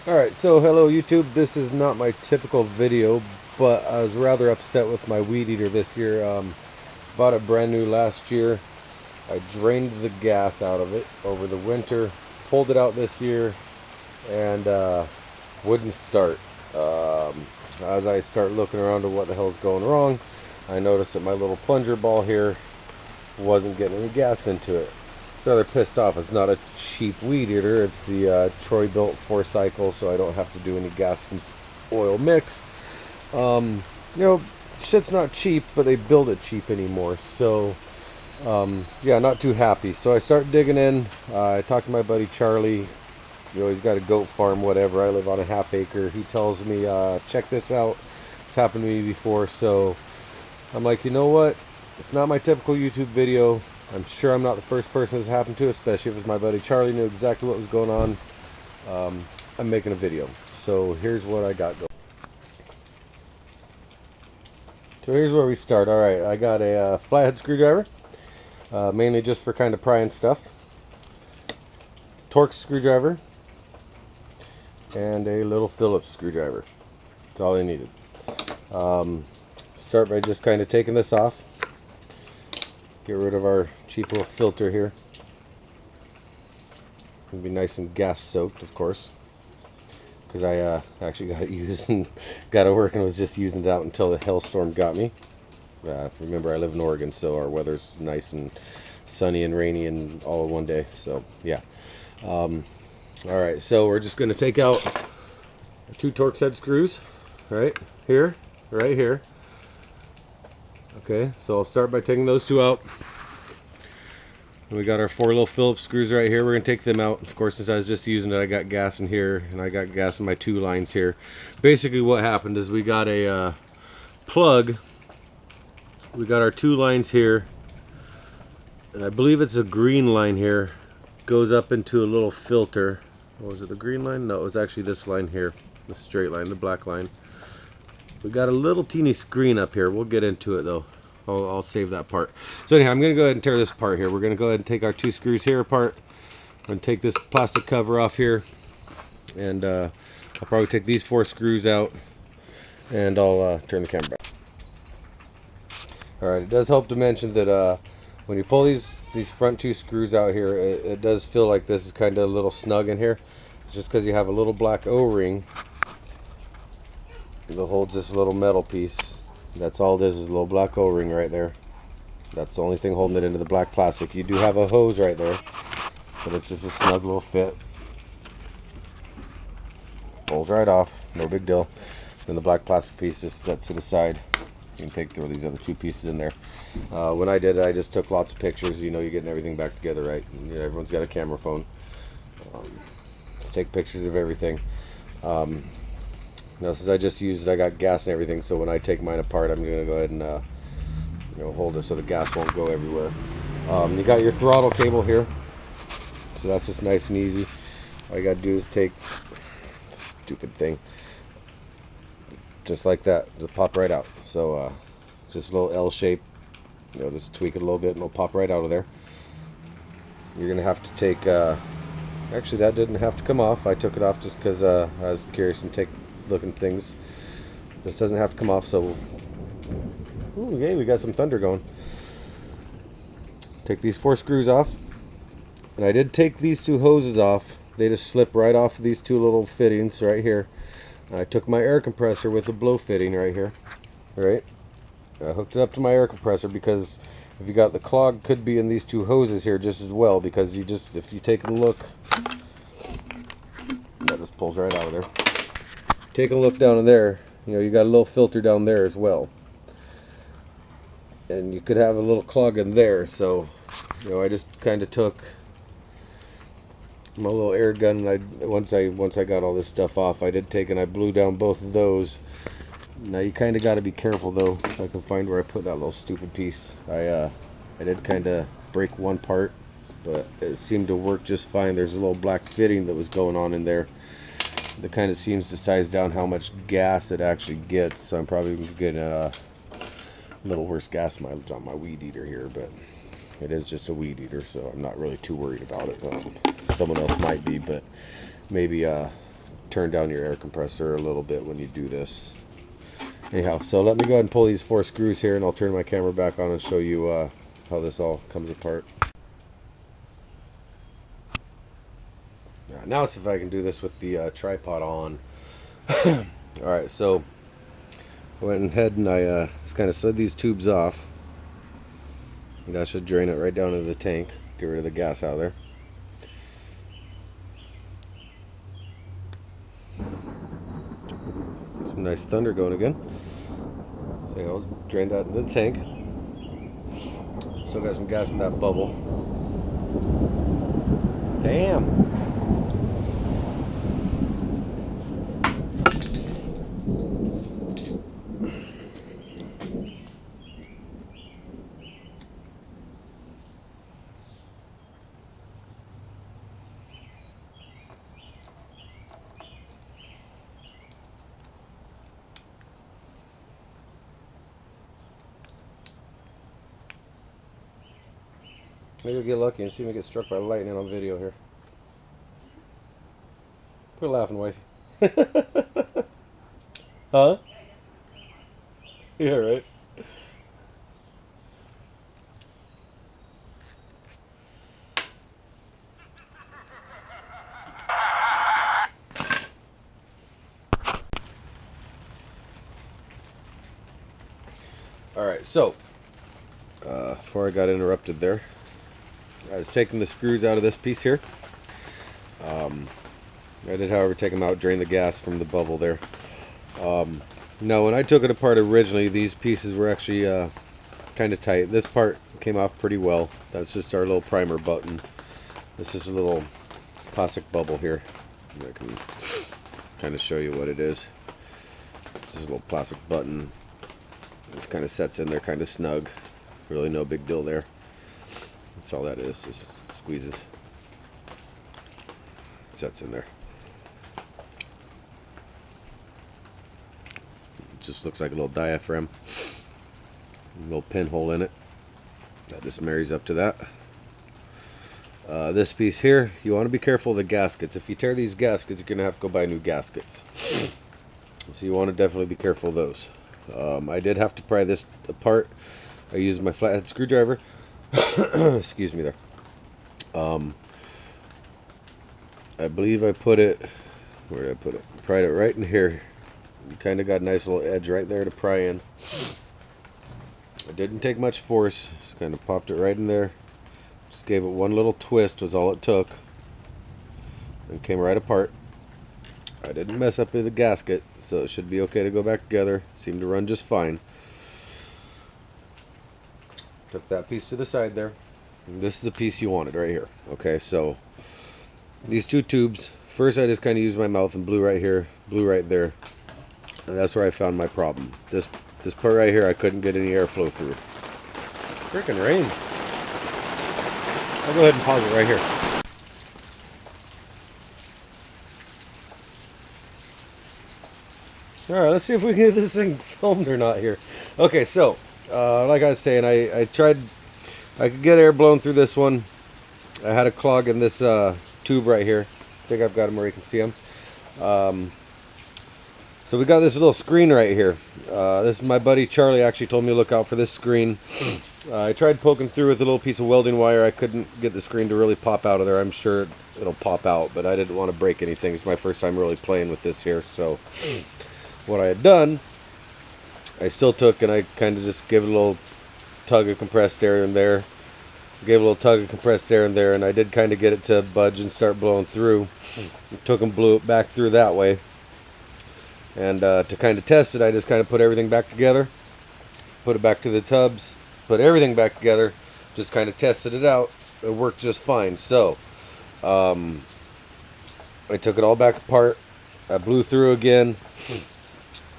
Alright, so hello YouTube. This is not my typical video, but I was rather upset with my weed eater this year. Bought it brand new last year. I drained the gas out of it over the winter, pulled it out this year, and wouldn't start. As I start looking around to what the hell's going wrong, I noticed that my little plunger ball here wasn't getting any gas into it. Rather pissed off. It's not a cheap weed eater. It's the Troy built 4-cycle, so I don't have to do any gas and oil mix. You know, shit's not cheap, but they build it cheap anymore. So yeah, not too happy. So I start digging in. I talked to my buddy Charlie. You know, he's got a goat farm, whatever. I live on a half acre. He tells me, check this out. It's happened to me before. So I'm like, you know what? It's not my typical YouTube video. I'm sure I'm not the first person this happened to, especially if it's my buddy Charlie knew exactly what was going on. I'm making a video. So here's what I got going. So here's where we start. Alright, I got a flathead screwdriver. Mainly just for kind of prying stuff. Torx screwdriver. And a little Phillips screwdriver. That's all I needed. Start by just kind of taking this off. Get rid of our cheap little filter here. It'll be nice and gas soaked, of course, because I actually got it used and got it working. Was just using it out until the hailstorm got me. Remember, I live in Oregon, so our weather's nice and sunny and rainy and all in one day. So yeah. All right, so we're just going to take out our 2 Torx head screws, right here, right here. Okay, so I'll start by taking those 2 out. And we got our 4 little Phillips screws right here. We're going to take them out. Of course, since I was just using it, I got gas in here, and I got gas in my 2 lines here. Basically, what happened is we got a plug. We got our 2 lines here, and I believe it's a green line here. Goes up into a little filter. What was it, the green line? No, it was actually this line here, the straight line, the black line. We got a little teeny screen up here. We'll get into it though. I'll save that part. So anyhow, I'm going to go ahead and tear this apart here. We're going to go ahead and take our 2 screws here apart. I'm going to take this plastic cover off here. And I'll probably take these 4 screws out. And I'll turn the camera back. Alright, it does help to mention that when you pull these front 2 screws out here, it does feel like this is kind of a little snug in here. It's just because you have a little black O-ring that holds this little metal piece. That's all it is a little black O-ring right there. That's the only thing holding it into the black plastic. You do have a hose right there, but it's just a snug little fit. Pulls right off, no big deal. Then the black plastic piece just sets to the side. You can throw these other 2 pieces in there. When I did it, I just took lots of pictures. You know, you're getting everything back together, right? Yeah, everyone's got a camera phone. Let's take pictures of everything. Now, since I just used it, I got gas and everything, so when I take mine apart, I'm going to go ahead and you know, hold it so the gas won't go everywhere. You got your throttle cable here, so that's just nice and easy. All you got to do is take, stupid thing, just like that, just pop right out. So just a little L shape, you know, just tweak it a little bit and it'll pop right out of there. You're going to have to take, actually that didn't have to come off. I took it off just because I was curious and take looking things. This doesn't have to come off, so ooh, okay, we got some thunder going. Take these 4 screws off, and I did take these 2 hoses off. They just slip right off of these 2 little fittings right here. I took my air compressor with the blow fitting right here, right? I hooked it up to my air compressor because if you got the clog, could be in these 2 hoses here just as well, because you just, if you take a look, that just pulls right out of there. Taking a look down in there, you know, you got a little filter down there as well, and you could have a little clog in there. So, you know, I just kind of took my little air gun, and once I got all this stuff off, I did take and I blew down both of those. Now you kind of got to be careful though, so I can find where I put that little stupid piece. I did kind of break one part, but it seemed to work just fine. There's a little black fitting that was going on in there that kind of seems to size down how much gas it actually gets. So I'm probably getting a little worse gas mileage on my weed eater here, but it is just a weed eater, so I'm not really too worried about it. Someone else might be, but maybe turn down your air compressor a little bit when you do this. Anyhow, so let me go ahead and pull these 4 screws here, and I'll turn my camera back on and show you how this all comes apart. Now let's see if I can do this with the tripod on. Alright, so I went ahead and I just kind of slid these tubes off. That should drain it right down into the tank. Get rid of the gas out of there. Some nice thunder going again. So I'll drain that into the tank. Still got some gas in that bubble. Damn! Maybe we'll get lucky and see if we get struck by lightning on video here. Quit laughing, wife. Huh? Yeah, right. Alright, so before I got interrupted there, I was taking the screws out of this piece here. I did, however, take them out, drain the gas from the bubble there. Now, when I took it apart originally, these pieces were actually kind of tight. This part came off pretty well. That's just our little primer button. This is a little plastic bubble here. I can kind of show you what it is. This is a little plastic button. This kind of sets in there kind of snug. Really no big deal there. That's all that is. Just squeezes. Sets in there. It just looks like a little diaphragm. A little pinhole in it. That just marries up to that. This piece here, you want to be careful of the gaskets. If you tear these gaskets, you're going to have to go buy new gaskets. So you want to definitely be careful of those. I did have to pry this apart. I used my flathead screwdriver. Excuse me there. I believe I put it, where did I put it? Pried it right in here. You kind of got a nice little edge right there to pry in. It didn't take much force. Just kind of popped it right in there. Just gave it one little twist was all it took. And came right apart. I didn't mess up the gasket, so it should be okay to go back together. Seemed to run just fine. Took that piece to the side there. And this is the piece you wanted right here. Okay, so these 2 tubes. First I just kind of used my mouth and blew right here, blew right there. And that's where I found my problem. This part right here I couldn't get any airflow through. Freaking rain. I'll go ahead and pause it right here. Alright, let's see if we can get this thing filmed or not here. Okay, so like I was saying, I tried, I could get air blown through this one. I had a clog in this tube right here. I think I've got them where you can see them. So we got this little screen right here. This my buddy Charlie actually told me to look out for this screen. I tried poking through with a little piece of welding wire. I couldn't get the screen to really pop out of there. I'm sure it'll pop out, but I didn't want to break anything. It's my first time really playing with this here. So what I had done, I still took and I kind of just gave it a little tug of compressed air in there. Gave a little tug of compressed air in there, and I did kind of get it to budge and start blowing through. Took and blew it back through that way. And to kind of test it, I just kind of put everything back together. Put it back to the tubs. Put everything back together. Just kind of tested it out. It worked just fine. So, I took it all back apart. I blew through again.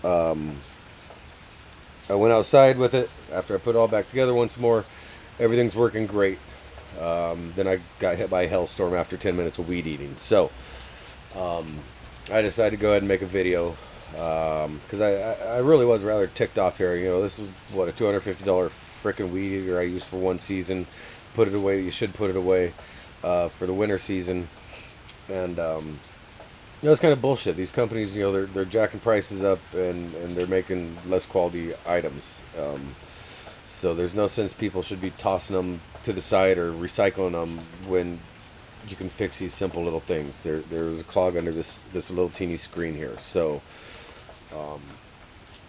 I went outside with it after I put it all back together once more. Everything's working great. Then I got hit by a hailstorm after 10 minutes of weed eating. So I decided to go ahead and make a video because I really was rather ticked off here. You know, this is what, a $250 frickin' weed eater I used for one season. Put it away. You should put it away for the winter season. And That's kind of bullshit. These companies, they're jacking prices up and they're making less quality items. So there's no sense people should be tossing them to the side or recycling them when you can fix these simple little things. There's a clog under this little teeny screen here. So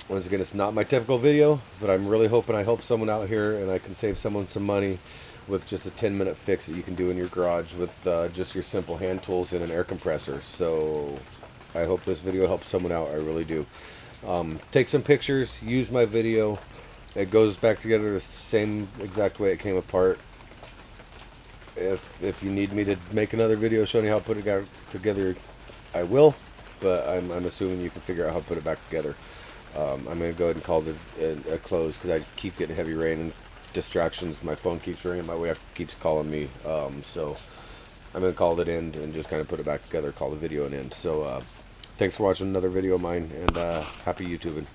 once again, it's not my typical video, but I'm really hoping I help someone out here and I can save someone some money with just a 10-minute fix that you can do in your garage with just your simple hand tools and an air compressor. So I hope this video helps someone out. I really do. Take some pictures, use my video. It goes back together the same exact way it came apart. If you need me to make another video showing you how to put it together, I will, but I'm assuming you can figure out how to put it back together. I'm going to go ahead and call it a close because I keep getting heavy rain and distractions. My phone keeps ringing, my wife keeps calling me, so I'm going to call it end and just kind of put it back together, call the video an end. So thanks for watching another video of mine, and happy YouTubing.